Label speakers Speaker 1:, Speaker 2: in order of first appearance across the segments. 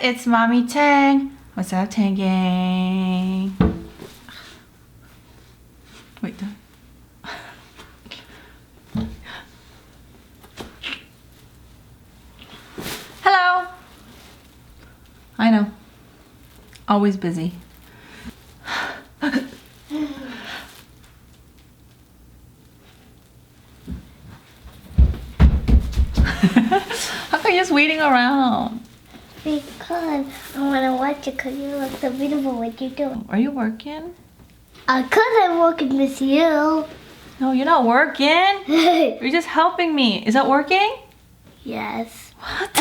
Speaker 1: it's Mommy Tang. What's up, Tang Gang? Wait, hello. I know. Always busy. How come you're just waiting around?
Speaker 2: Because I want to watch it because you look so beautiful what you do.
Speaker 1: Are you working?
Speaker 2: Because I'm working with you.
Speaker 1: No, you're not working. You're just helping me. Is that working?
Speaker 2: Yes.
Speaker 1: What?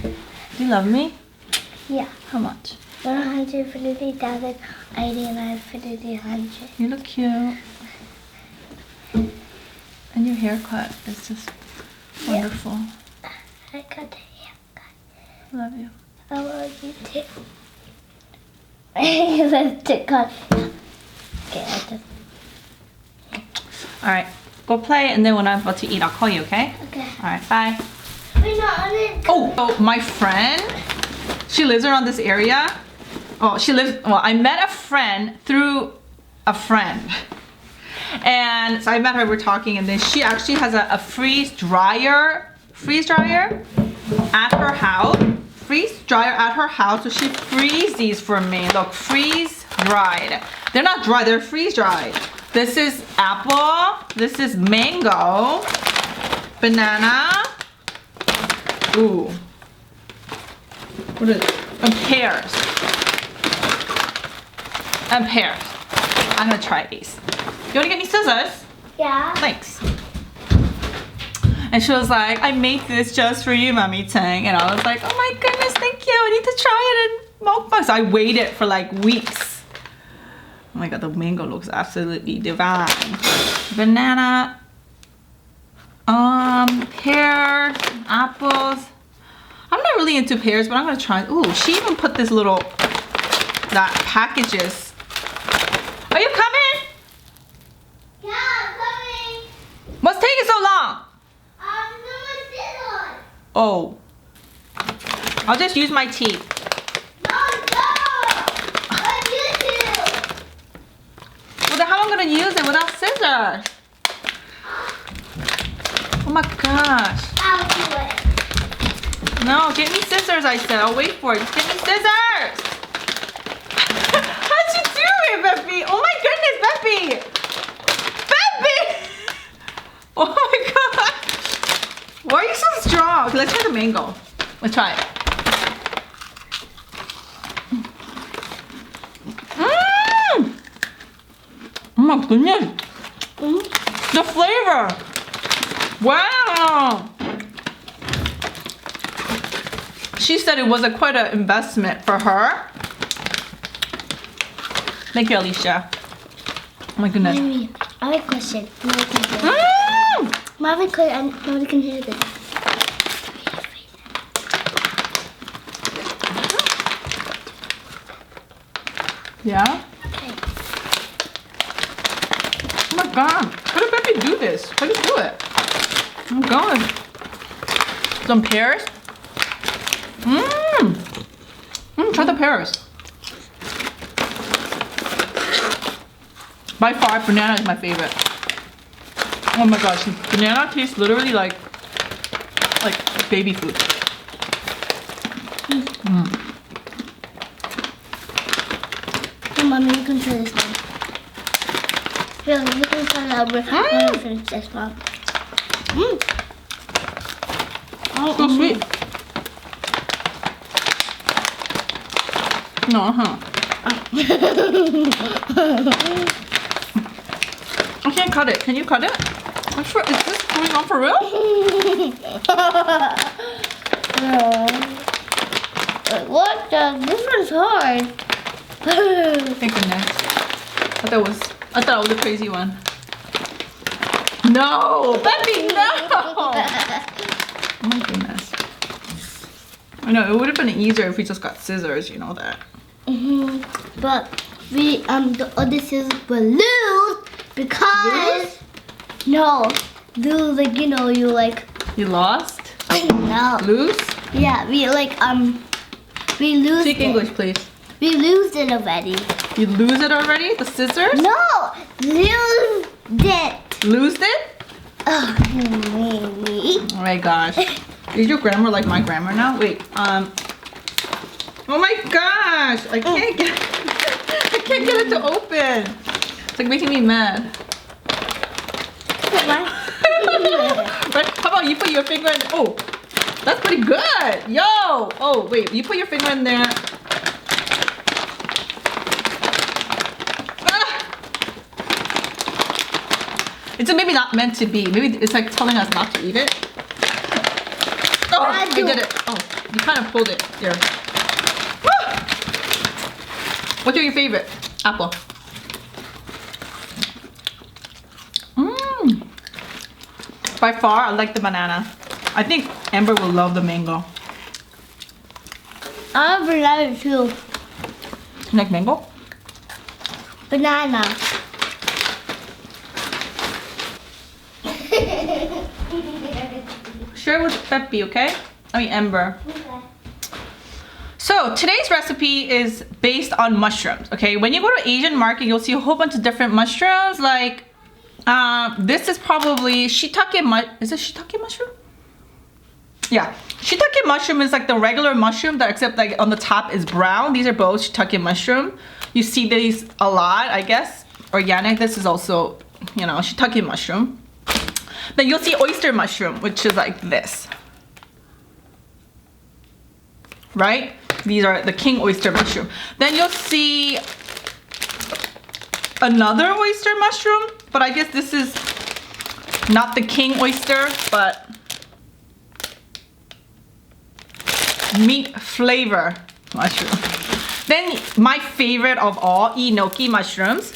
Speaker 1: Do you love me?
Speaker 2: Yeah.
Speaker 1: How much?
Speaker 2: 150,089,300.
Speaker 1: You look cute. And your haircut is just wonderful.
Speaker 2: I got the haircut.
Speaker 1: Love you.
Speaker 2: I love you too. Let's take off. Okay, I just...
Speaker 1: All right, go play, and then when I'm about to eat, I'll call you, okay?
Speaker 2: Okay.
Speaker 1: All right, bye.
Speaker 2: Wait, no, I didn't...
Speaker 1: Oh, my friend, she lives around this area. Oh, I met a friend through a friend. And so I met her, we're talking, and then she actually has a freeze dryer at her house. So she frees these for me. Look, freeze dried. They're not dry, they're freeze dried. This is apple, this is mango, banana, ooh, what is it? And pears. I'm gonna try these. You wanna get me scissors?
Speaker 2: Yeah.
Speaker 1: Thanks. And she was like, I made this just for you, Mommy Tang. And I was like, oh my goodness, thank you. I need to try it in Mukbang. So I waited for like weeks. Oh my god, the mango looks absolutely divine. Banana, pears, apples. I'm not really into pears, but I'm gonna try. Ooh, she even put this little, packages. Are you coming?
Speaker 2: Yeah, I'm coming.
Speaker 1: What's taking so long? Oh, I'll just use my teeth.
Speaker 2: No. What you do?
Speaker 1: Well, then how am I gonna use it without scissors? Oh my gosh.
Speaker 2: I'll do it.
Speaker 1: No, get me scissors, I said. I'll wait for it. Get me scissors. How'd you do it, Beppy? Oh my goodness, Beppy. Beppy! Oh my god. Why are you so strong? Okay, let's try the mango. Let's try it. Mmm! Oh my goodness. The flavor. Wow. She said it was quite an investment for her. Thank you, Alicia. Oh my goodness.
Speaker 2: Mommy, I have a question.
Speaker 1: Mmm!
Speaker 2: Mommy can hear this.
Speaker 1: Yeah?
Speaker 2: Okay.
Speaker 1: Oh my god. How did Beppy do this? How did you do it? Oh my god. Some pears? Mmm! Try the pears. By far, banana is my favorite. Oh my gosh, banana tastes literally like baby food.
Speaker 2: Hey, Mommy, you can try this one. Really, you can try that one. I'm gonna finish this one.
Speaker 1: So sweet. No, I can't cut it. Can you cut it? I'm sure. Is this going on for real?
Speaker 2: What the? This one's hard.
Speaker 1: Thank goodness. I thought it was a crazy one. No, Beppy, no! Oh my goodness. I know, it would have been easier if we just got scissors, you know that.
Speaker 2: But the other scissors were loose because no, lose, like, you know, you like
Speaker 1: You lost?
Speaker 2: no
Speaker 1: Lose?
Speaker 2: Yeah, we lose
Speaker 1: Speak
Speaker 2: it.
Speaker 1: English, please.
Speaker 2: We lose it already.
Speaker 1: You lose it already? The scissors?
Speaker 2: No, lose it.
Speaker 1: Lose it?
Speaker 2: Oh, maybe.
Speaker 1: Oh my gosh. Is your grammar like my grammar now? Wait, oh my gosh! I can't get I can't get it to open. It's like making me mad. Right? How about you put your finger in? Oh, that's pretty good. Yo! Oh, wait, you put your finger in there. It's maybe not meant to be. Maybe it's like telling us not to eat it. Oh, I did it. Oh, you kind of pulled it. There. Woo! What's your favorite? Apple. Mmm. By far, I like the banana. I think Amber will love the mango.
Speaker 2: I love banana too.
Speaker 1: You like mango?
Speaker 2: Banana.
Speaker 1: Share with Peppy, okay? I mean Amber.
Speaker 2: Okay.
Speaker 1: So today's recipe is based on mushrooms, okay? When you go to Asian market, you'll see a whole bunch of different mushrooms. Like, this is probably shiitake is it shiitake mushroom? Yeah, shiitake mushroom is like the regular mushroom that except like on the top is brown. These are both shiitake mushroom. You see these a lot, I guess. Organic, this is also, you know, shiitake mushroom. Then you'll see oyster mushroom, which is like this. Right? These are the king oyster mushroom. Then you'll see another oyster mushroom, but I guess this is not the king oyster, but meat flavor mushroom. Then my favorite of all, enoki mushrooms.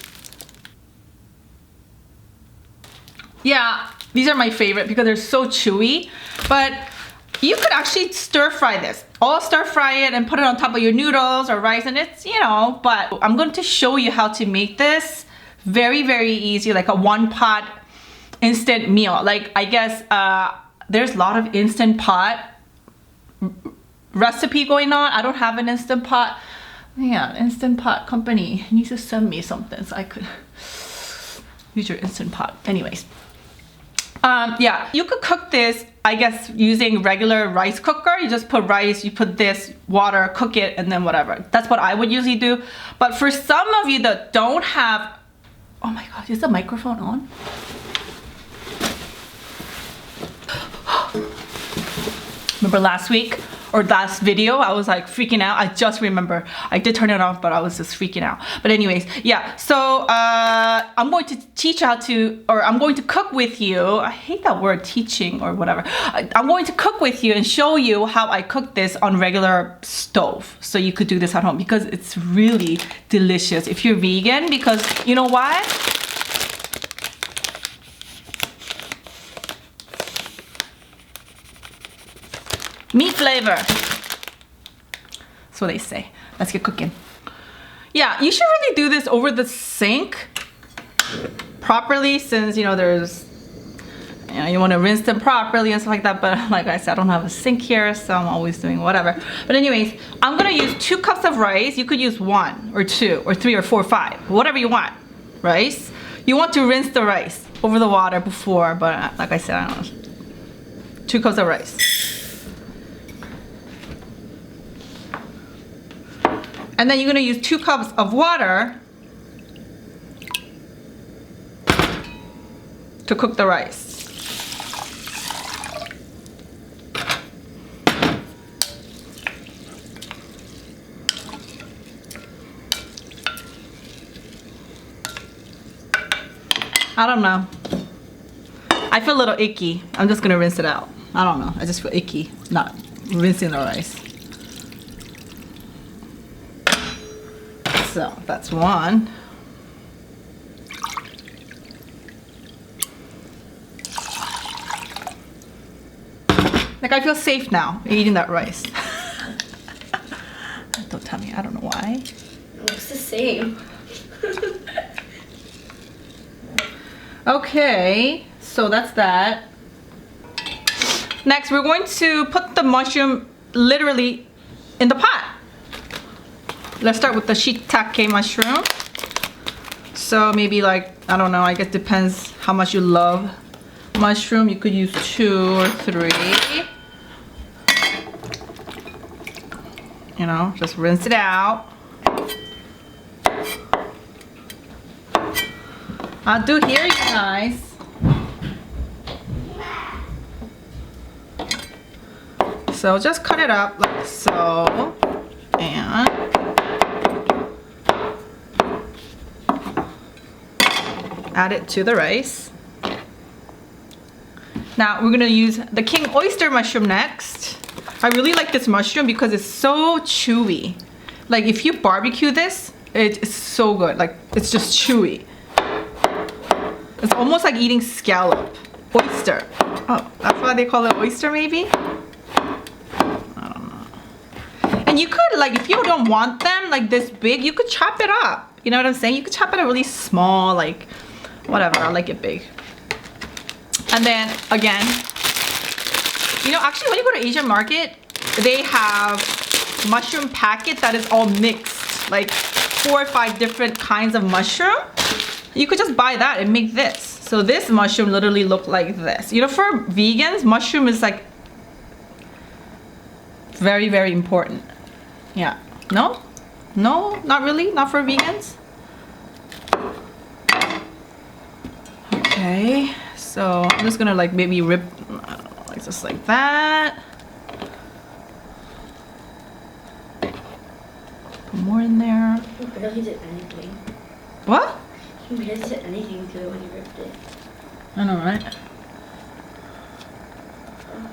Speaker 1: Yeah, these are my favorite because they're so chewy, but you could actually stir fry this. Or stir fry it and put it on top of your noodles or rice, and it's, you know, but I'm going to show you how to make this very, very easy, like a one pot instant meal. Like, I guess there's a lot of instant pot recipe going on. I don't have an instant pot. Yeah, instant pot company needs to send me something so I could use your instant pot. Anyways. Yeah, you could cook this, I guess, using regular rice cooker. You just put rice, you put this, water, cook it, and then whatever. That's what I would usually do. But for some of you that don't have... Oh my god, is the microphone on? Remember last week? Or last video, I was like freaking out. I just remember. I did turn it off, but I was just freaking out. But anyways, yeah. So I'm going to teach you how to, or I'm going to cook with you. I hate that word, teaching or whatever. I'm going to cook with you and show you how I cook this on regular stove. So you could do this at home because it's really delicious if you're vegan. Because you know why? Meat flavor. That's what they say. Let's get cooking. Yeah, you should really do this over the sink properly, since, you know, there's, you know, you want to rinse them properly and stuff like that. But like I said, I don't have a sink here, so I'm always doing whatever. But anyways, I'm gonna use 2 cups of rice. You could use 1 or 2 or 3 or 4 or 5, whatever you want. Rice. You want to rinse the rice over the water before, but like I said, I don't know. 2 cups of rice. And then you're gonna use 2 cups of water to cook the rice. I don't know. I feel a little icky. I'm just gonna rinse it out. I don't know. I just feel icky not rinsing the rice. So that's 1. Like, I feel safe now eating that rice. Don't tell me, I don't know why.
Speaker 3: It looks the same.
Speaker 1: Okay, so that's that. Next, we're going to put the mushroom literally in the pot. Let's start with the shiitake mushroom. So maybe like, I don't know, I guess depends how much you love mushroom. You could use 2 or 3. You know, just rinse it out. I'll do here, you guys. So just cut it up like so. And add it to the rice. Now we're gonna use the king oyster mushroom next. I really like this mushroom because it's so chewy. Like if you barbecue this, it's so good. Like it's just chewy. It's almost like eating scallop. Oyster. Oh, that's why they call it oyster maybe? I don't know. And you could, like, if you don't want them like this big, you could chop it up. You know what I'm saying? You could chop it up really small, like, whatever. I like it big. And then, again, you know, actually when you go to Asian market, they have mushroom packet that is all mixed. Like 4 or 5 different kinds of mushroom. You could just buy that and make this. So this mushroom literally look like this. You know, for vegans, mushroom is like very, very important. Yeah. No? No? Not really? Not for vegans? Okay. So I'm just gonna like maybe rip, I don't know, like just like that. Put more in there.
Speaker 3: You barely did anything.
Speaker 1: What?
Speaker 3: You barely did anything to it when you ripped it.
Speaker 1: I know, right?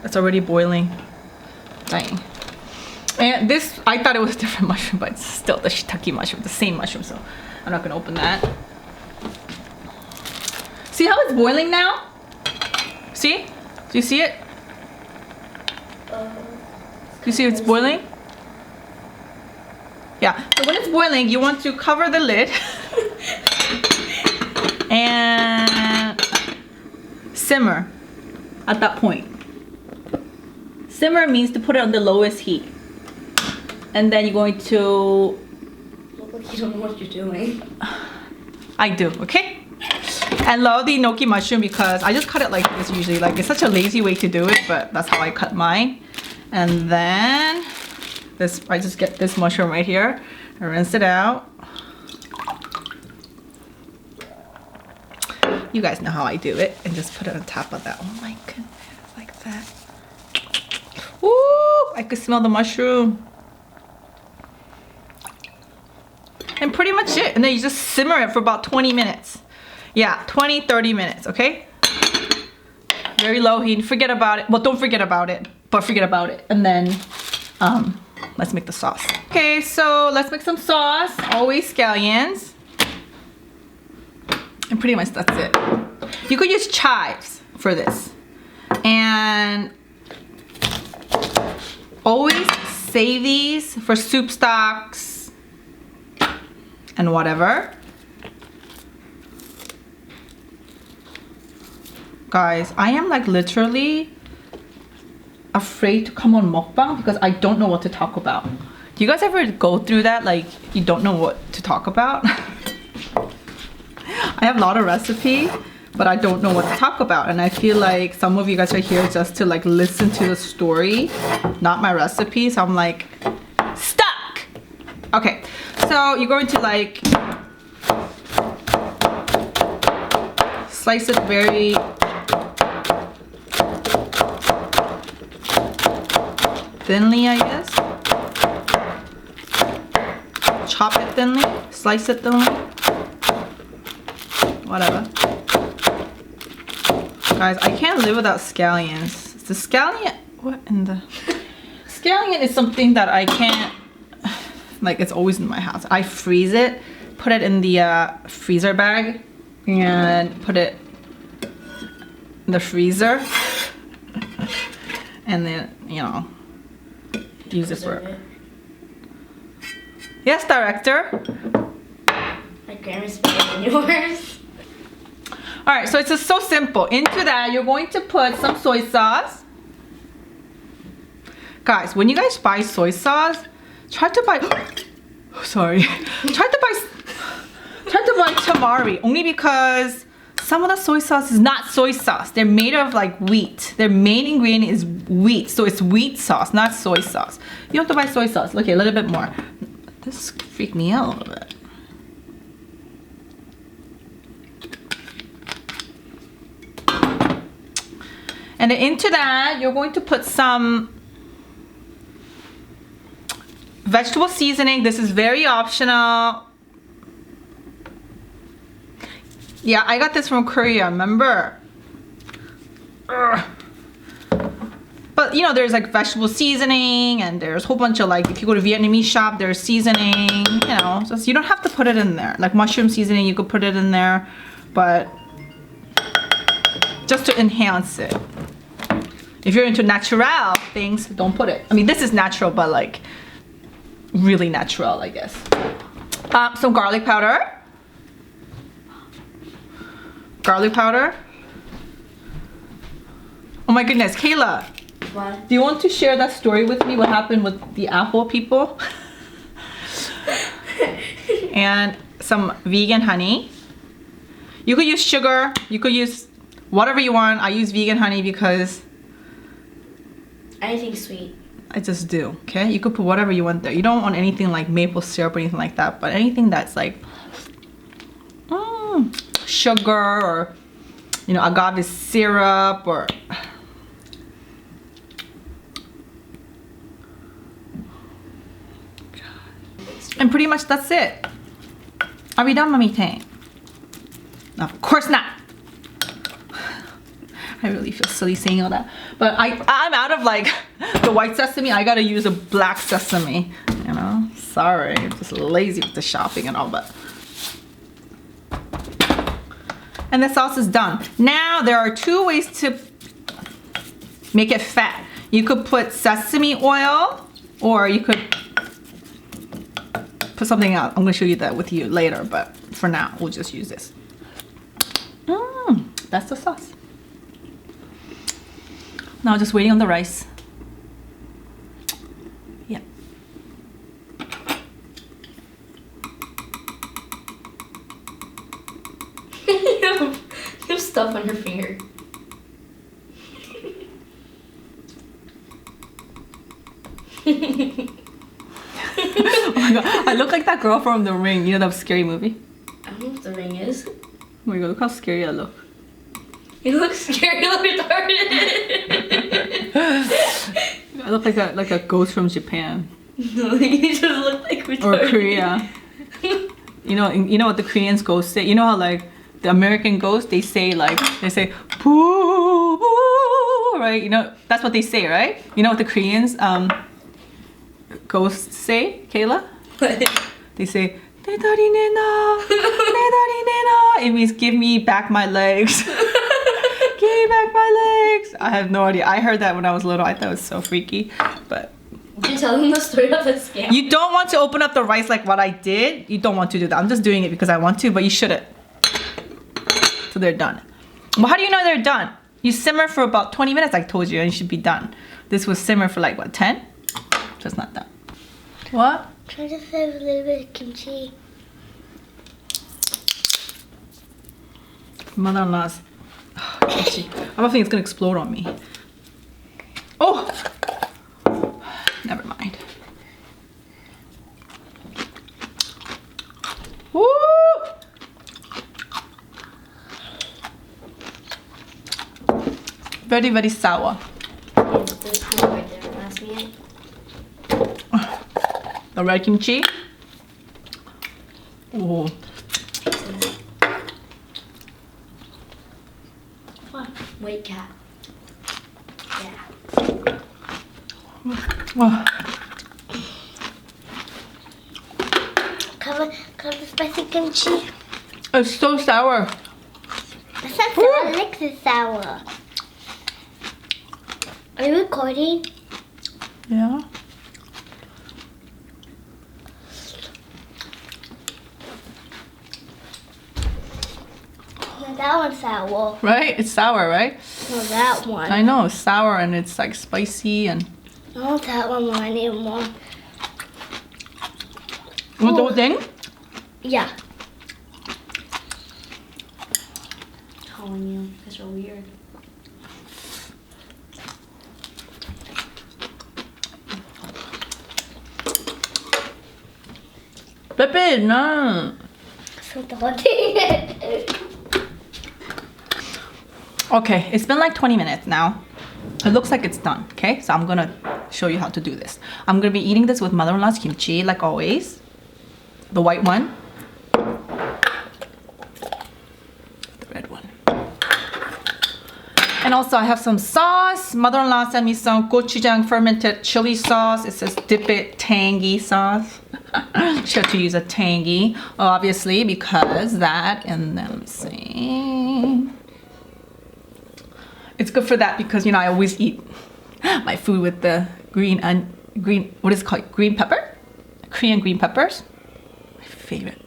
Speaker 1: It's already boiling. Dang. And this, I thought it was a different mushroom, but it's still the shiitake mushroom, the same mushroom, so I'm not gonna open that. See how it's boiling now? See? Do you see it? Do you see it's boiling? Yeah, so when it's boiling, you want to cover the lid and simmer at that point. Simmer means to put it on the lowest heat. And then you're going to...
Speaker 3: Look like you don't know what you're doing.
Speaker 1: I do, okay? I love the enoki mushroom because I just cut it like this usually. Like, it's such a lazy way to do it, but that's how I cut mine. And then this, I just get this mushroom right here. I rinse it out. You guys know how I do it. And just put it on top of that. Oh my goodness, like that. Ooh, I could smell the mushroom. And pretty much it. And then you just simmer it for about 20 minutes. Yeah, 20-30 minutes, okay? Very low heat. Forget about it. Well, don't forget about it, but forget about it. And then let's make the sauce. Okay, so let's make some sauce. Always scallions. And pretty much that's it. You could use chives for this. And always save these for soup stocks and whatever. Guys, I am like literally afraid to come on mukbang because I don't know what to talk about. Do you guys ever go through that? Like, you don't know what to talk about? I have a lot of recipe, but I don't know what to talk about. And I feel like some of you guys are here just to like listen to the story, not my recipe. So I'm like, stuck! Okay, so you're going to like slice it very thinly, I guess. Chop it thinly, slice it thinly. Whatever. Guys, I can't live without scallions. The scallion, what in the? Scallion is something that I can't, like, it's always in my house. I freeze it, put it in the freezer bag, and put it in the freezer. And then, you know, use it for... Yes, director?
Speaker 3: My grandma's better than yours.
Speaker 1: Alright, so it's just so simple. Into that, you're going to put some soy sauce. Guys, when you guys buy soy sauce, try to buy sorry. Try to buy tamari only because some of the soy sauce is not soy sauce. They're made of like wheat. Their main ingredient is wheat. So it's wheat sauce, not soy sauce. You have to buy soy sauce. Okay, a little bit more. This freaked me out a little bit. And then into that, you're going to put some vegetable seasoning. This is very optional. Yeah, I got this from Korea, remember? Ugh. But you know, there's like vegetable seasoning and there's a whole bunch of like, if you go to Vietnamese shop, there's seasoning, you know, so you don't have to put it in there. Like mushroom seasoning, you could put it in there, but just to enhance it. If you're into natural things, don't put it. I mean, this is natural, but like really natural, I guess. Some garlic powder. Garlic powder. Oh my goodness, Kayla.
Speaker 3: What?
Speaker 1: Do you want to share that story with me? What happened with the Apple people? And some vegan honey. You could use sugar. You could use whatever you want. I use vegan honey because
Speaker 3: Anything sweet.
Speaker 1: I just do, okay? You could put whatever you want there. You don't want anything like maple syrup or anything like that, but anything that's like sugar or, you know, agave syrup or... And pretty much that's it. Are we done, Mommy Tang? No, of course not. I really feel silly saying all that. But I'm out of like the white sesame. I gotta use a black sesame, you know? Sorry, I'm just lazy with the shopping and all, but. And the sauce is done. Now there are two ways to make it fat. You could put sesame oil or you could put something else. I'm gonna show you that with you later, but for now, we'll just use this. That's the sauce. Now just waiting on the rice. Yeah.
Speaker 3: You have stuff on your finger.
Speaker 1: Oh my god, I look like that girl from The Ring. You know that scary movie?
Speaker 3: I don't know what The Ring is.
Speaker 1: Oh my god, look how scary I look.
Speaker 3: You look scary, you look retarded.
Speaker 1: I look like a ghost from Japan.
Speaker 3: No, you just look like retarded.
Speaker 1: Or Korea. You know what the Koreans ghosts say? You know how like the American ghosts, they say poo, poo, right? You know, that's what they say, right? You know what the Koreans ghosts say, Kayla? They say, 내 다리 내놔, 내 다리 내놔. It means give me back my legs. Give me back my legs. I have no idea. I heard that when I was little. I thought it was so freaky, but.
Speaker 3: Did you tell them the story of the scam?
Speaker 1: You don't want to open up the rice like what I did. You don't want to do that. I'm just doing it because I want to, but you shouldn't. So they're done. Well, how do you know they're done? You simmer for about 20 minutes, I told you, and you should be done. This was simmer for like, what, 10? So it's not done. What?
Speaker 2: Try to serve a little bit of kimchi.
Speaker 1: Mother-in-law's kimchi. I'm afraid it's gonna explode on me. Oh! Never mind. Woo! Very, very sour.
Speaker 3: This one right there, pass me it.
Speaker 1: The red kimchi. Oh.
Speaker 3: Wait, cat. Yeah.
Speaker 1: Wow.
Speaker 2: Cover the spicy kimchi.
Speaker 1: It's so sour.
Speaker 2: That's not sour. I like the sour. Are you recording?
Speaker 1: Yeah.
Speaker 2: No, that one's sour.
Speaker 1: Right? It's sour, right?
Speaker 2: No, that one.
Speaker 1: I know, it's sour and it's like spicy and
Speaker 2: I want that one more. I need more.
Speaker 1: You want the whole thing?
Speaker 2: Yeah.
Speaker 3: Calling you because you're weird.
Speaker 1: Pepe, no.
Speaker 2: So the whole thing.
Speaker 1: Okay, it's been like 20 minutes now. It looks like it's done, okay? So I'm gonna show you how to do this. I'm gonna be eating this with mother-in-law's kimchi, like always. The white one. The red one. And also I have some sauce. Mother-in-law sent me some gochujang fermented chili sauce. It says dip it tangy sauce. She had to use a tangy, obviously, because that, and then let me see. It's good for that because, you know, I always eat my food with the green, what is it called? Green pepper? Korean green peppers. My favorite.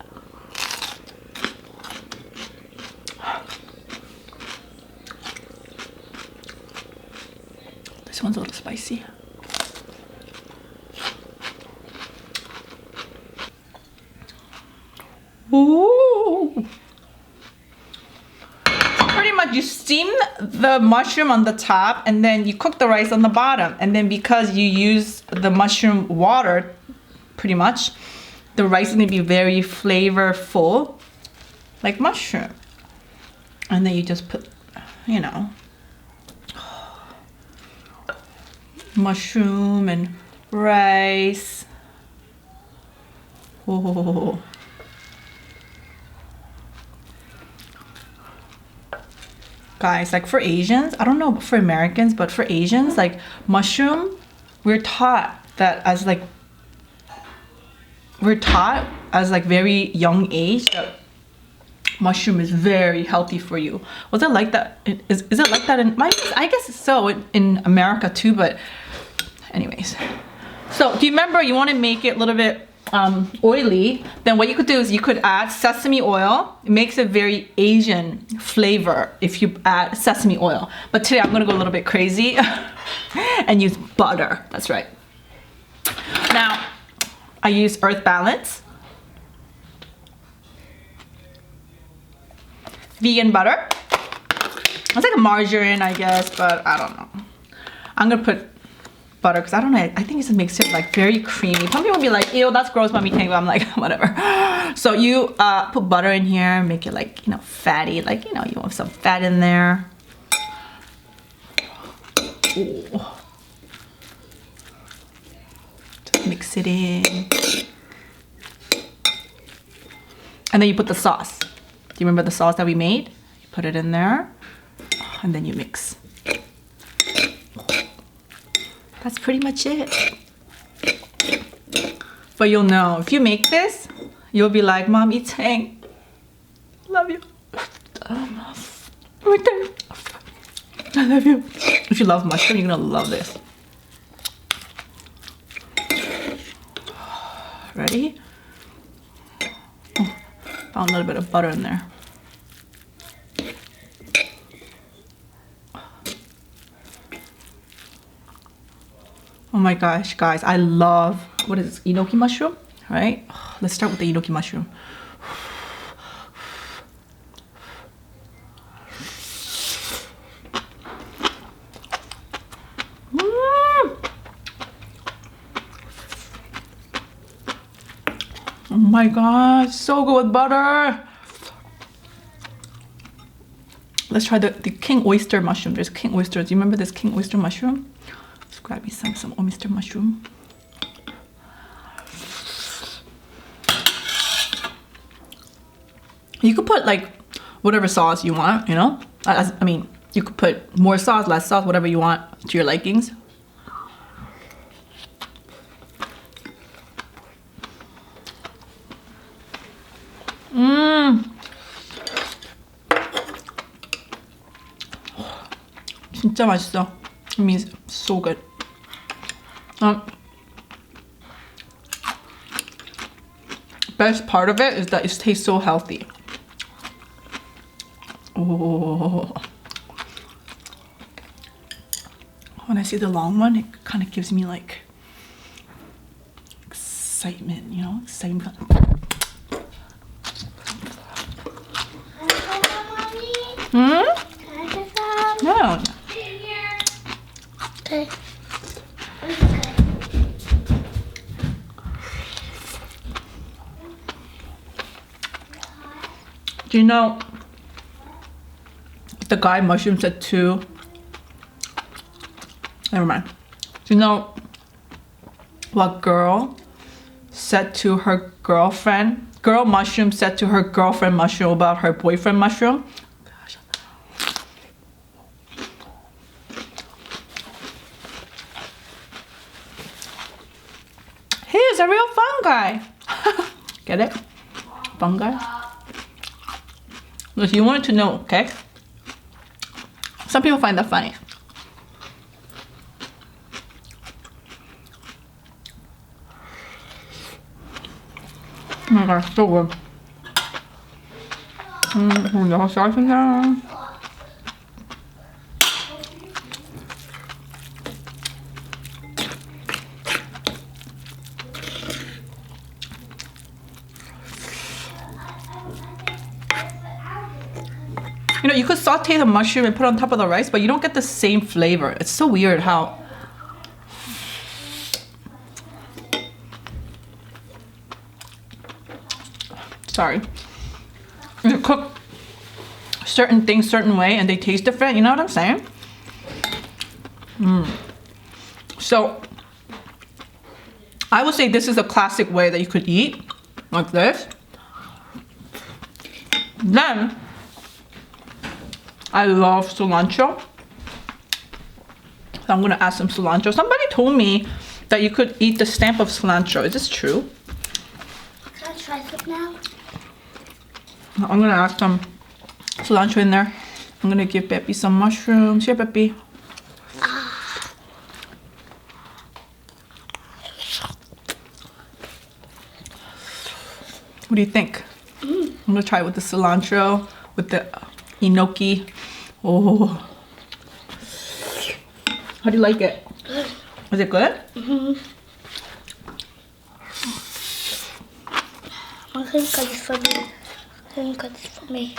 Speaker 1: This one's a little spicy. Ooh. Pretty much you steam the mushroom on the top and then you cook the rice on the bottom, and then because you use the mushroom water, pretty much the rice is going to be very flavorful like mushroom, and then you just put, you know, mushroom and rice. Oh. Guys, like for Asians, I don't know for Americans, but for Asians, like mushroom, we're taught as very young age that mushroom is very healthy for you. Was it like that? Is it like that in I guess so in America too, but anyways. So do you remember you want to make it a little bit oily? Then what you could do is you could add sesame oil. It makes a very Asian flavor if you add sesame oil. But today I'm gonna go a little bit crazy and use butter. That's right. Now I use Earth Balance vegan butter. It's like a margarine, I guess, but I don't know. I'm gonna put butter because I don't know, I think it just makes it like very creamy. Some people will be like, ew, that's gross, mommy tang, but I'm like, whatever. So you put butter in here, make it like, you know, fatty, like, you know, you want some fat in there. Ooh. Just mix it in. And then you put the sauce. Do you remember the sauce that we made? You put it in there and then you mix. That's pretty much it. But you'll know, if you make this, you'll be like, Mommy Tang, love you. Right there. I love you. If you love mushroom, you're gonna love this. Ready? Oh, found a little bit of butter in there. Oh my gosh, guys, I love, what is this, enoki mushroom, right? Let's start with the enoki mushroom. Oh my god, so good with butter. Let's try the king oyster mushroom. There's king oyster. Do you remember this king oyster mushroom? Let's grab me some oyster mushroom. You could put like whatever sauce you want, you know? I mean, you could put more sauce, less sauce, whatever you want to your likings. 진짜 맛있어. It means so good. Best part of it is that it tastes so healthy. Oh, when I see the long one, it kind of gives me like excitement, you know, excitement. Hmm?
Speaker 2: Can I get some?
Speaker 1: No.
Speaker 2: Okay.
Speaker 1: Do you know the guy Mushroom said to? Never mind. Do you know what girl said to her girlfriend? Girl Mushroom said to her girlfriend Mushroom about her boyfriend Mushroom. He is a real fun guy. Get it? Fun guy. If you wanted to know, okay? Some people find that funny. Oh my gosh, so good. 너무 맛있다. You know, you could saute the mushroom and put it on top of the rice, but you don't get the same flavor. It's so weird how... Sorry. You cook certain things certain way and they taste different, you know what I'm saying? So, I would say this is a classic way that you could eat, like this. Then, I love cilantro. So I'm gonna add some cilantro. Somebody told me that you could eat the stamp of cilantro. Is this true?
Speaker 2: Can I try some now?
Speaker 1: I'm gonna add some cilantro in there. I'm gonna give Peppy some mushrooms. Here, Peppy. What do you think? I'm gonna try it with the cilantro, with the enoki. Oh. How do you like it?
Speaker 2: Good.
Speaker 1: Is it good?
Speaker 2: I think it's for me. I think it's for me.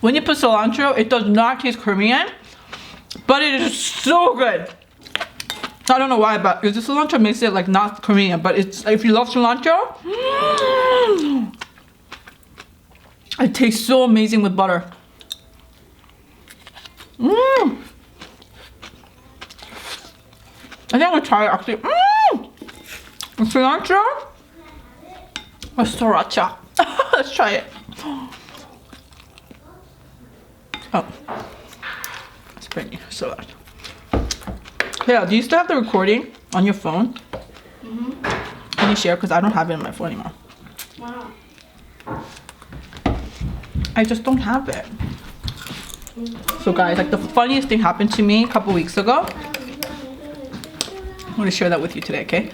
Speaker 1: When you put cilantro, it does not taste Korean, but it is so good. I don't know why, but the cilantro makes it like not Korean, but it's if you love cilantro, it tastes so amazing with butter. I think I'm gonna try it actually. With cilantro or sriracha. Let's try it. Oh, it's pretty salad. Yeah, do you still have the recording on your phone? Can you share? Because I don't have it on my phone anymore.
Speaker 3: Wow.
Speaker 1: I just don't have it. So guys, like the funniest thing happened to me a couple weeks ago. I'm gonna share that with you today, okay?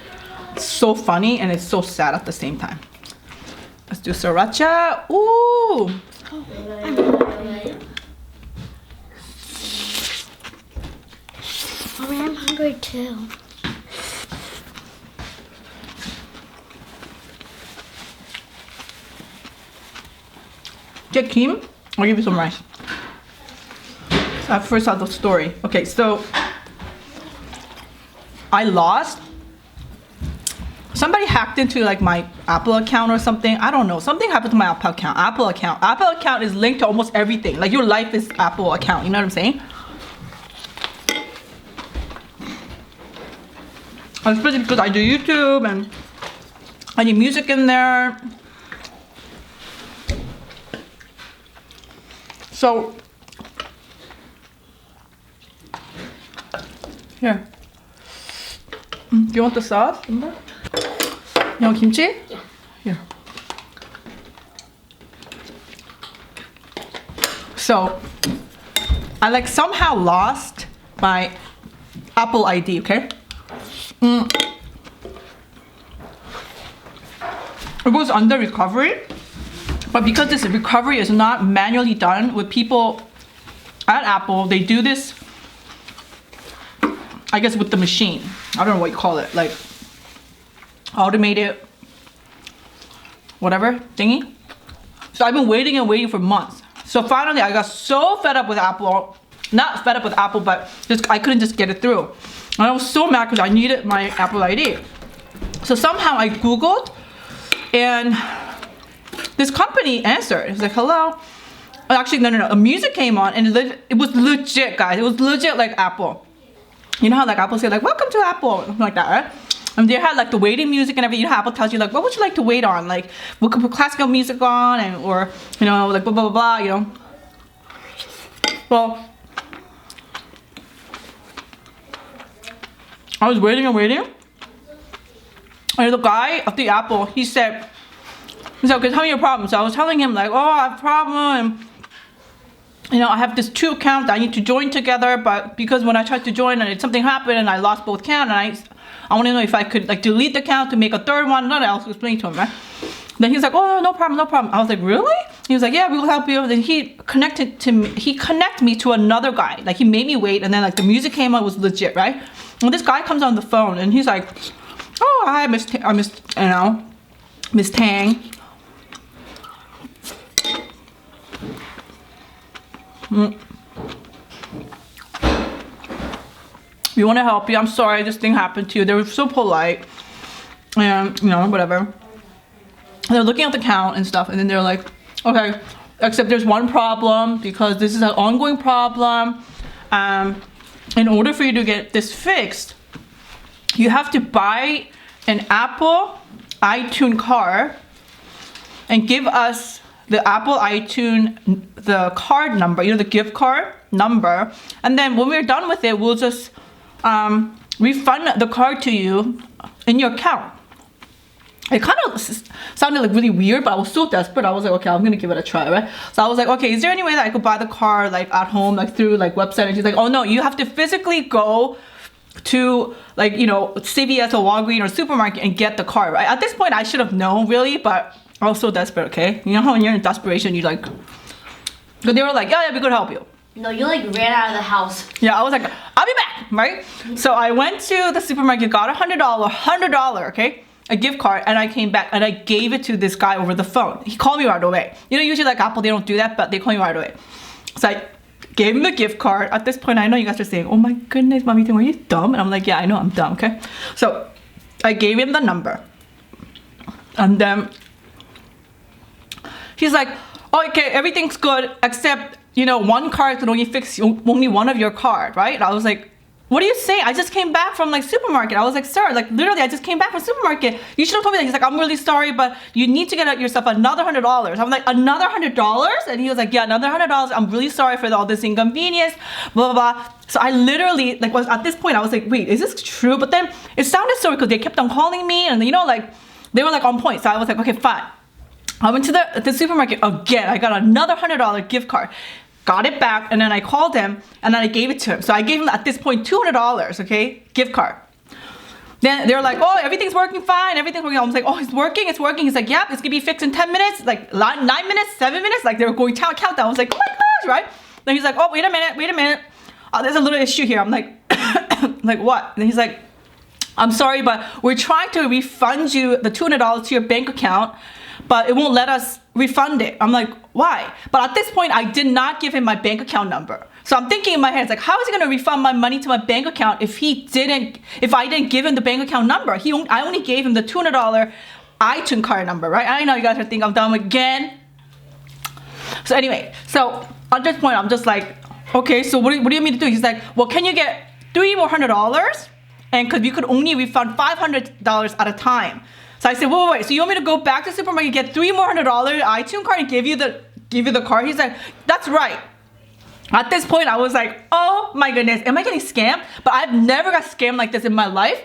Speaker 1: It's so funny and it's so sad at the same time. Let's do sriracha. Ooh!
Speaker 2: Mommy, I'm hungry too.
Speaker 1: Get Kim? I'll give you some rice. I first saw the story. Okay, so I lost. Somebody hacked into like my Apple account or something. I don't know. Something happened to my Apple account. Apple account is linked to almost everything. Like your life is Apple account. You know what I'm saying? Especially because I do YouTube and I need music in there. So, here. Do you want the sauce? You want kimchi?
Speaker 3: Yeah.
Speaker 1: Here. So, I like somehow lost my Apple ID, okay? it was under recovery. But because this recovery is not manually done with people at Apple, they do this, I guess, with the machine. I don't know what you call it, like automated whatever thingy. So I've been waiting and waiting for months. So finally I got so fed up with Apple, not fed up with Apple, but just I couldn't just get it through. And I was so mad because I needed my Apple ID. So somehow I Googled and this company answered. It was like, hello. Actually, no. Music came on and it was legit, guys. It was legit like Apple. You know how like Apple say like, welcome to Apple, something like that, right? And they had like the waiting music and everything. You know, Apple tells you like, what would you like to wait on? Like, we could put classical music on and or, you know, like blah, blah, blah, blah, you know. Well, I was waiting and waiting. And the guy at the Apple, he said, okay, tell me your problem. So I was telling him like, oh, I have a problem. You know, I have this 2 accounts I need to join together, but because when I tried to join and something happened and I lost both accounts, and I want to know if I could like delete the account to make a third one. None else explained to him, right? Then he's like, oh, no problem. I was like, really? He was like, yeah, we will help you. Then he connected me to another guy. Like he made me wait, and then like the music came on, was legit, right? And this guy comes on the phone and he's like, oh, hi, Miss Tang. We want to help you. I'm sorry this thing happened to you. They were so polite. And, you know, whatever. They're looking at the count and stuff. And then they're like, okay, except there's one problem because this is an ongoing problem. In order for you to get this fixed, you have to buy an Apple iTunes card and give us the Apple iTunes, the card number, you know, the gift card number. And then when we're done with it, we'll just refund the card to you in your account. It kind of sounded like really weird, but I was so desperate. I was like, okay, I'm gonna give it a try, right? So I was like, okay, is there any way that I could buy the card like at home, like through like website? And she's like, oh no, you have to physically go to like, you know, CVS or Walgreens or supermarket and get the card, right? At this point, I should have known really, but I was so desperate, okay? You know how when you're in desperation, you like, but they were like, yeah, we could help you.
Speaker 3: No, you like ran out of the house.
Speaker 1: Yeah, I was like, I'll be back, right? So I went to the supermarket, got $100, okay? A gift card, and I came back and I gave it to this guy over the phone. He called me right away. You know, usually like Apple, they don't do that, but they call me right away. So I gave him the gift card. At this point, I know you guys are saying, oh my goodness, Mommy Tang, are you dumb? And I'm like, yeah, I know I'm dumb, okay? So I gave him the number. And then he's like, oh, okay, everything's good, except, you know, one card can only fix only one of your card, right? And I was like, what are you saying? I just came back from like supermarket. I was like, sir, like literally I just came back from supermarket. You should have told me that. He's like, I'm really sorry, but you need to get yourself another $100. I'm like, another $100? And he was like, yeah, another $100. I'm really sorry for all this inconvenience, blah, blah, blah. So I literally like was at this point, I was like, wait, is this true? But then it sounded so because they kept on calling me and you know, like they were like on point. So I was like, okay, fine. I went to the supermarket again. I got another $100 gift card. Got it back, and then I called him, and then I gave it to him. So I gave him, at this point, $200, okay? Gift card. Then they're like, oh, everything's working fine, everything's working. I was like, oh, it's working. He's like, yep, it's gonna be fixed in 10 minutes, like 9 minutes, 7 minutes. Like they were going countdown. I was like, oh my gosh, right? Then he's like, oh, wait a minute. Oh, there's a little issue here. I'm like, like what? And he's like, I'm sorry, but we're trying to refund you the $200 to your bank account, but it won't let us refund it. I'm like, why? But at this point, I did not give him my bank account number. So I'm thinking in my head, it's like, how is he gonna refund my money to my bank account if I didn't give him the bank account number? I only gave him the $200 iTunes card number, right? I know you guys are thinking I'm dumb again. So anyway, so at this point, I'm just like, okay, so what do you want me to do? He's like, well, can you get $3 more $100? And because you could only refund $500 at a time. So I said, wait. So you want me to go back to the supermarket, get $3 more $100 iTunes card and give you the card? He's like, that's right. At this point, I was like, oh my goodness, am I getting scammed? But I've never got scammed like this in my life.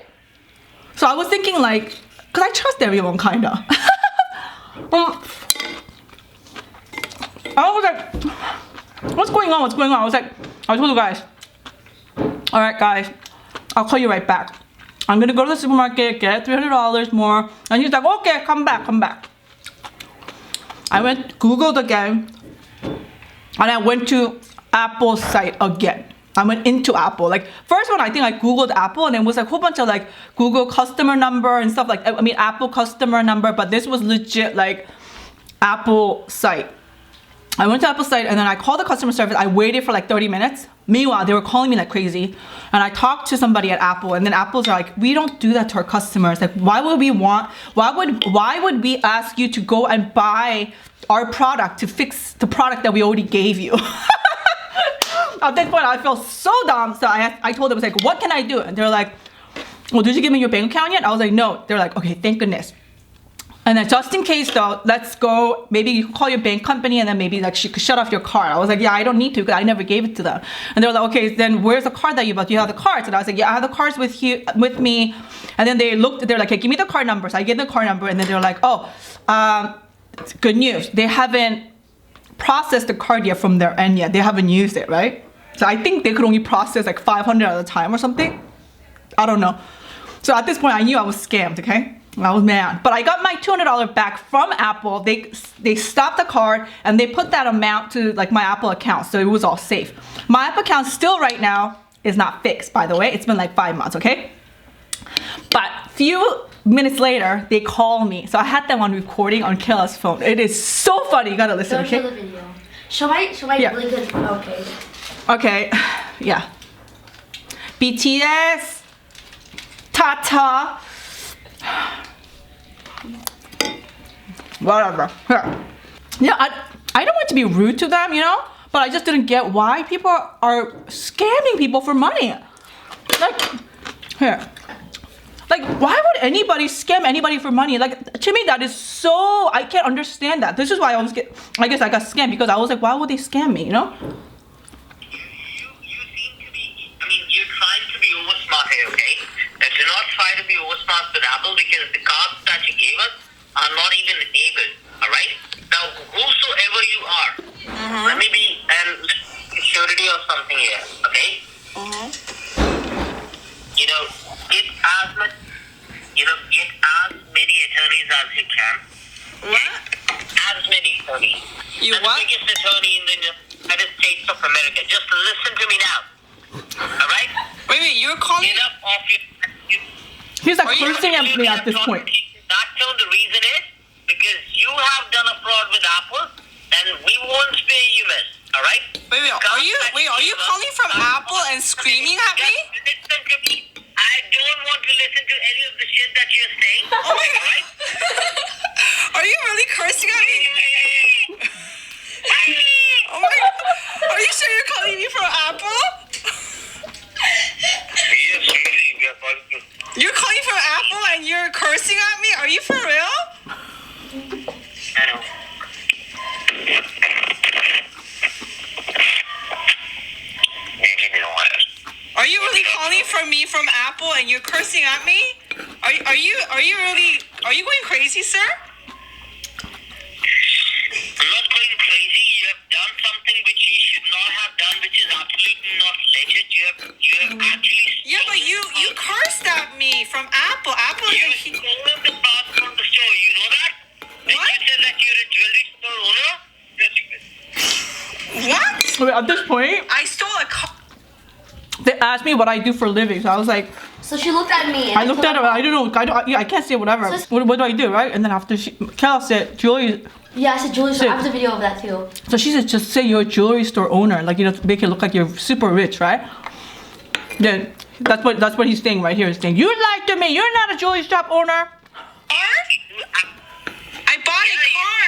Speaker 1: So I was thinking like, cause I trust everyone kinda. I was like, what's going on? I was like, I told you guys, all right guys, I'll call you right back. I'm gonna go to the supermarket, get $300 more. And he's like, okay, come back. I Googled again, and I went to Apple's site again. I went into Apple. Like first one, I think I Googled Apple, and it was like a whole bunch of like Google customer number and stuff like. I mean Apple customer number, but this was legit like Apple site. I went to Apple site and then I called the customer service. I waited for like 30 minutes. Meanwhile, they were calling me like crazy. And I talked to somebody at Apple, and then Apple's like, we don't do that to our customers. Like, why would we ask you to go and buy our product to fix the product that we already gave you? At that point, I felt so dumb. So I told them, I was like, what can I do? And they're like, well, did you give me your bank account yet? I was like, no. They're like, okay, thank goodness. And then just in case though, let's go, maybe you can call your bank company and then maybe like she could shut off your card. I was like, yeah, I don't need to because I never gave it to them. And they were like, okay, then where's the card that you bought? Do you have the cards? And I was like, yeah, I have the cards with me. And then they're like, hey, give me the card number. So I gave the card number and then they're like, oh, good news. They haven't processed the card yet from their end yet. They haven't used it, right? So I think they could only process like 500 at a time or something. I don't know. So at this point, I knew I was scammed, okay? I was mad. But I got my $200 back from Apple. They stopped the card and they put that amount to like my Apple account. So it was all safe. My Apple account still right now is not fixed, by the way. It's been like 5 months, okay? But few minutes later, they call me. So I had them on recording on Kayla's phone. It is so funny. You gotta listen,
Speaker 3: Don't show
Speaker 1: okay?
Speaker 3: the video. Show my
Speaker 1: Yeah.
Speaker 3: really good. Okay.
Speaker 1: Okay, yeah. BTS, Tata, whatever. Here. Yeah, I don't want to be rude to them, you know, but I just didn't get why people are scamming people for money. Like, here. Like, why would anybody scam anybody for money? Like, to me, that is so, I can't understand that. This is why I guess I got scammed, because I was like, why would they scam me, you know?
Speaker 4: You're trying to be oversmart here, okay? Do not try to be oversmart with Apple because the cards that you gave us are not even enabled, alright? Now, whosoever you are, let me be surety or something here, okay? You know, get as many attorneys as you can.
Speaker 1: What?
Speaker 4: As many attorneys.
Speaker 1: You
Speaker 4: and
Speaker 1: what?
Speaker 4: the biggest attorney in the United States of America. Just listen to me now. Alright?
Speaker 1: Wait, you're calling?
Speaker 4: Enough of your...
Speaker 1: He's like cursing at me at this point.
Speaker 4: That tone, the reason is because you have done a fraud with Apple and we won't spare you, miss. Alright?
Speaker 1: Wait, are you calling from Apple and screaming at me?
Speaker 4: Just listen to me. I don't want to listen to any of the shit that you're saying.
Speaker 1: Oh my god.
Speaker 4: Alright?
Speaker 1: Are you really cursing at me? Oh my god. Are you sure you're calling me from Apple?
Speaker 4: Yes, really, we are calling you.
Speaker 1: You're calling from Apple and you're cursing at me? Are you for real?
Speaker 4: I know. Maybe they don't want us.
Speaker 1: Are you really calling from me from Apple and you're cursing at me? Are you going crazy, sir?
Speaker 4: I'm not going crazy. You have done something which you should not have done, which is absolutely not legit. You have actually...
Speaker 1: Yeah, but you cursed at me from Apple. Apple is a...
Speaker 4: You stole the parts from the store. You know that? And
Speaker 1: What?
Speaker 4: you said that you're a jewelry store owner? You're secret.
Speaker 1: What? Wait, at this point, I stole a car. They asked me what I do for a living, so I was like,
Speaker 3: So she looked at me. And
Speaker 1: I looked at her. I don't know. I can't say whatever.
Speaker 3: So-
Speaker 1: What do I do, right? And then after Cal said jewelry.
Speaker 3: Yeah, I said jewelry store. I
Speaker 1: Sid.
Speaker 3: have the video of that too.
Speaker 1: So she said, just say you're a jewelry store owner, like, you know, make it look like you're super rich, right? Then that's what he's saying right here. He's saying, you lied to me. You're not a jewelry shop owner. I bought a car.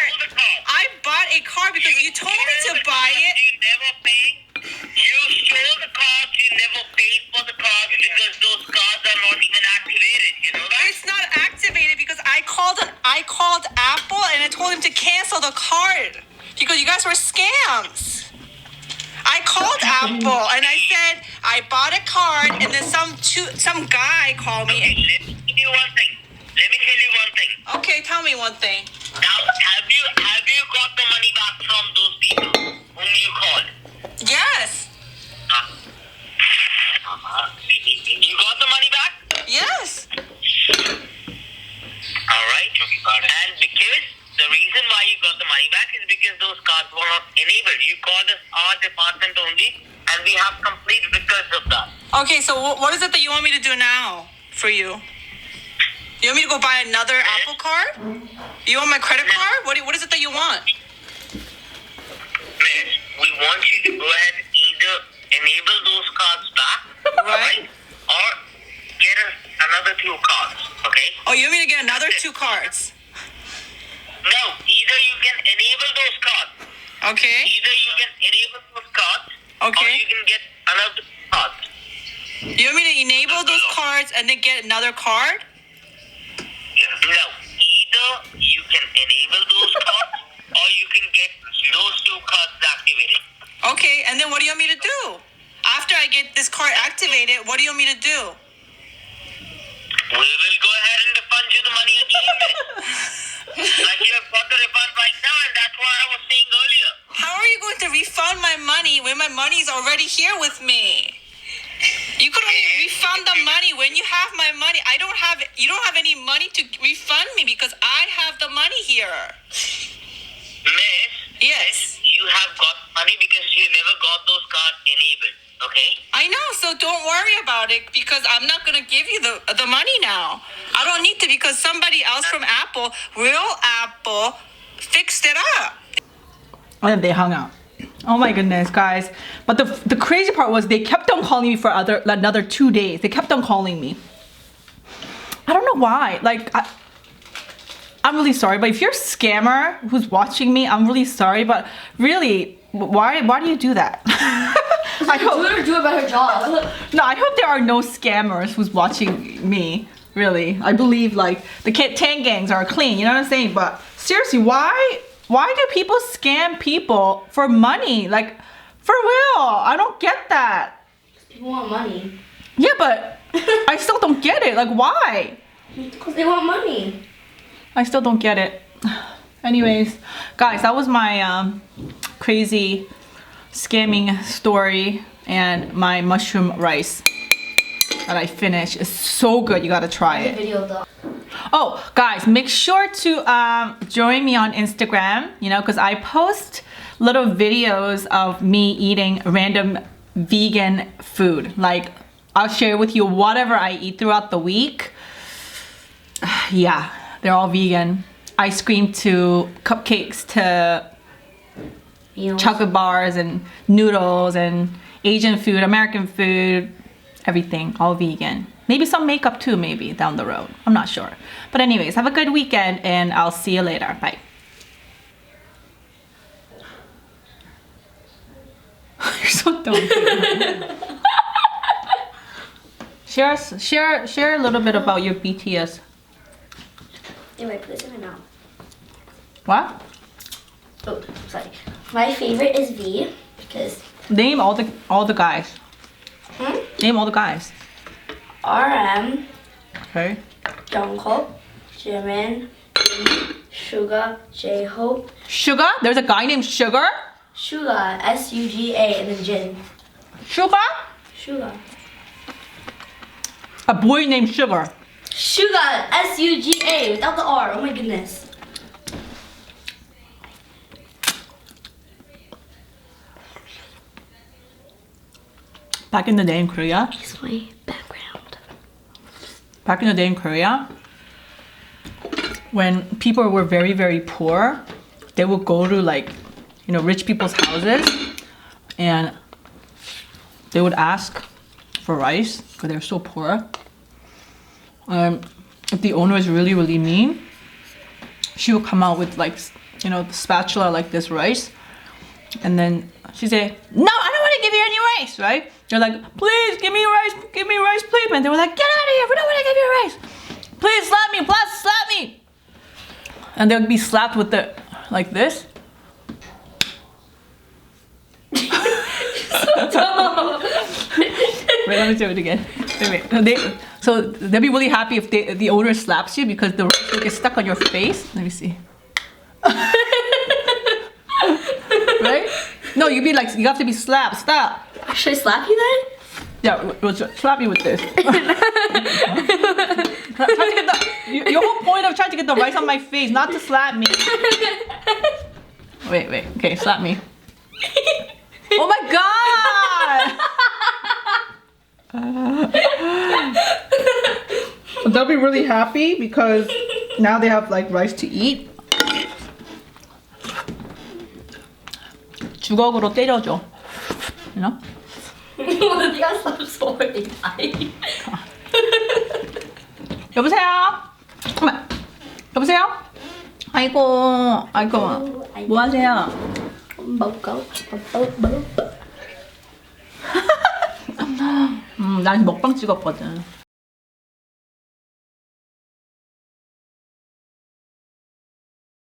Speaker 1: I bought a car because you told me to buy it.
Speaker 4: You never paid. You stole the cars. You never paid for the cars because those cars are not even activated. You know that?
Speaker 1: It's not activated because I called Apple and I told him to cancel the card because you guys were scams. I called Apple and I said I bought a card and then some guy called me.
Speaker 4: Let me tell you one thing.
Speaker 1: Okay, tell me one thing.
Speaker 4: Now, have you got the money back from those people whom you called?
Speaker 1: Yes.
Speaker 4: You got the money back?
Speaker 1: Yes.
Speaker 4: Alright. And because the reason why you got the money back is because those cards were not enabled. You called us our department only, and we have complete records of that.
Speaker 1: Okay, so what is it that you want me to do now for you? You want me to go buy another Apple card? You want my credit card? What is it that you want?
Speaker 4: Miss, we want you to go ahead and either enable those cards back,
Speaker 1: Right.
Speaker 4: or get us another 2 cards, okay?
Speaker 1: Oh, you want me to get another 2 cards?
Speaker 4: No, either you can enable those cards.
Speaker 1: Okay.
Speaker 4: Either you can enable those cards, or
Speaker 1: Okay.
Speaker 4: you can get another card.
Speaker 1: You want me to enable those cards and then get another card?
Speaker 4: No, either you can enable those cards, or you can get those 2 cards activated.
Speaker 1: Okay, and then what do you want me to do? After I get this card activated, what do you want me to do?
Speaker 4: We will go ahead and refund you the money again, miss. Like you have got the refund right now, and that's what I was saying earlier.
Speaker 1: How are you going to refund my money when my money is already here with me? You could only refund the money when you have my money. You don't have any money to refund me because I have the money here.
Speaker 4: Miss,
Speaker 1: Yes.
Speaker 4: you have got money because you never got those cards enabled, okay?
Speaker 1: I know, so don't worry about it because I'm not going to give you the money now. I don't need to because somebody else from Apple, real Apple, fixed it up. And they hung out. Oh my goodness, guys. But the crazy part was they kept on calling me for another 2 days. They kept on calling me. I don't know why. Like, I'm really sorry, but if you're a scammer who's watching me, I'm really sorry, but really, why do you do that? I hope
Speaker 3: Let her do a better job.
Speaker 1: no, I hope there are no scammers who's watching me. Really, I believe like the Tang gangs are clean. You know what I'm saying? But seriously, why do people scam people for money? Like, for real, I don't get that.
Speaker 3: People want money.
Speaker 1: Yeah, but I still don't get it. Like, why?
Speaker 3: Because they want money.
Speaker 1: I still don't get it. Anyways, guys, that was my crazy scamming story and my mushroom rice that I finished. It's so good. You gotta try
Speaker 3: The
Speaker 1: it.
Speaker 3: video though.
Speaker 1: Oh, guys, make sure to join me on Instagram, you know, because I post little videos of me eating random vegan food. Like, I'll share with you whatever I eat throughout the week. Yeah, they're all vegan. Ice cream to cupcakes to
Speaker 3: Meals.
Speaker 1: chocolate bars and noodles and Asian food, American food, everything, all vegan. Maybe some makeup too, maybe down the road. I'm not sure. But anyways, have a good weekend and I'll see you later. Bye. You're so dumb. Share a little bit about your BTS.
Speaker 3: Anyway, put this in my mouth.
Speaker 1: What?
Speaker 3: Oh, sorry. My favorite is V because
Speaker 1: Name all the guys. Name all the guys.
Speaker 3: RM,
Speaker 1: Okay.
Speaker 3: Jungkook, Jimin, Suga, J-Hope,
Speaker 1: Sugar? There's a guy named Sugar?
Speaker 3: Suga, S-U-G-A, and then Jin.
Speaker 1: Sugar?
Speaker 3: Suga.
Speaker 1: A boy named Sugar.
Speaker 3: Suga, S-U-G-A, without the R. Oh my goodness.
Speaker 1: Back in the day in Korea.
Speaker 3: Here's my background.
Speaker 1: Back in the day in Korea, when people were very, very poor, they would go to like, you know, rich people's houses and they would ask for rice because they're so poor. If the owner is really, really mean, she would come out with like, you know, the spatula like this rice. And then she'd say, no, I don't want to give you any rice, right? They're like, please give me rice, please. And they were like, get out of here, we don't want to give you rice. Please slap me, please slap me. And they would be slapped with the, like this. Wait, let me do it again. Wait. So they'll be really happy if the owner slaps you because the rice will get stuck on your face. Let me see. Right? No, you'd be like, you have to be slapped. Stop.
Speaker 3: Should I slap you then?
Speaker 1: Yeah, we'll slap you with this. Your whole point of trying to get the rice on my face, not to slap me. wait. Okay, slap me. Oh my god! They'll be really happy because now they have like rice to eat. 주걱으로 때려줘. You know?
Speaker 3: 어디가 쌉소리
Speaker 1: 여보세요? 어머, 여보세요? 아이고, 뭐 하세요?
Speaker 3: 먹고
Speaker 1: 난 먹방 찍었거든.